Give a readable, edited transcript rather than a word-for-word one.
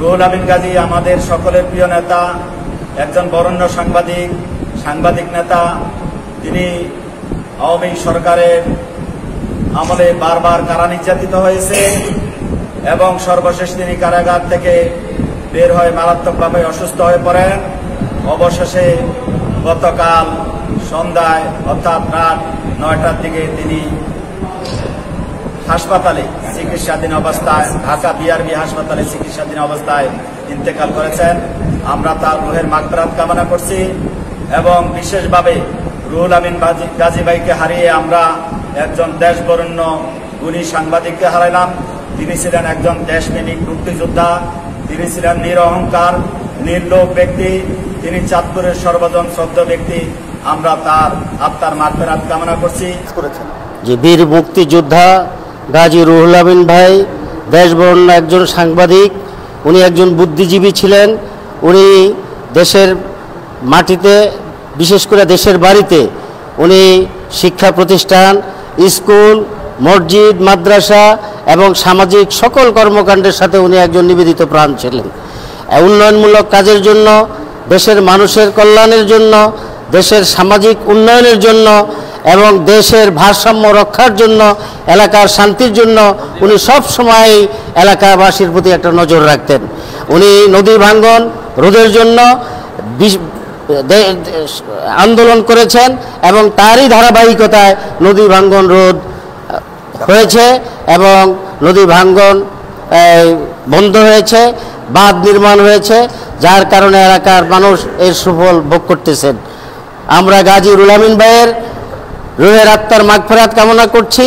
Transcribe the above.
রুহুল আমিন গাজী আমাদের সকলের প্রিয় নেতা, একজন বরেণ্য সাংবাদিক নেতা। তিনি আওয়ামী সরকারের আমলে বারবার কারা নির্যাতিত হয়েছে এবং সর্বশেষ তিনি কারাগার থেকে বের হয়ে মারাত্মকভাবে অসুস্থ হয়ে পড়েন। অবশেষে গতকাল সন্ধ্যায় অর্থাৎ রাত 9টার দিকে তিনি হাসপাতালে চিকিৎসাধীন অবস্থায়, ঢাকা বিআরবি হাসপাতালে চিকিৎসাধীন অবস্থায় ইন্তেকাল করেছেন। আমরা তার রুহের মাগফিরাত কামনা করছি এবং বিশেষভাবে রুহুল আমিন গাজী ভাইকে হারিয়ে আমরা একজন দেশবরেণ্য গুণী সাংবাদিককে হারাইলাম। তিনি ছিলেন একজন দেশপ্রেমিক মুক্তিযোদ্ধা, তিনি ছিলেন নিরহংকার নির্লোভ ব্যক্তি, তিনি চাঁদপুরের সর্বজন শ্রদ্ধ ব্যক্তি। আমরা তার আত্মার মাগফিরাত কামনা করছি। যে বীর মুক্তিযোদ্ধা গাজী রুহুল আমিন ভাই দেশবরেণ্য একজন সাংবাদিক, উনি একজন বুদ্ধিজীবী ছিলেন। উনি দেশের মাটিতে, বিশেষ করে দেশের বাড়িতে উনি শিক্ষা প্রতিষ্ঠান, স্কুল, মসজিদ, মাদ্রাসা এবং সামাজিক সকল কর্মকাণ্ডের সাথে উনি একজন নিবেদিত প্রাণ ছিলেন। উন্নয়নমূলক কাজের জন্য, দেশের মানুষের কল্যাণের জন্য, দেশের সামাজিক উন্নয়নের জন্য এবং দেশের ভারসাম্য রক্ষার জন্য, এলাকার শান্তির জন্য উনি সব সময় এলাকাবাসীর প্রতি একটা নজর রাখতেন। উনি নদী ভাঙ্গন রোধের জন্য আন্দোলন করেছেন এবং তারই ধারাবাহিকতায় নদী ভাঙ্গন রোধ হয়েছে এবং নদী ভাঙ্গন বন্ধ হয়েছে, বাঁধ নির্মাণ হয়েছে, যার কারণে এলাকার মানুষ এর সুফল ভোগ করতেছেন। আমরা গাজী রুহুল আমিন ভাইয়ের রুহের আত্মার মাগফিরাত কামনা করছি।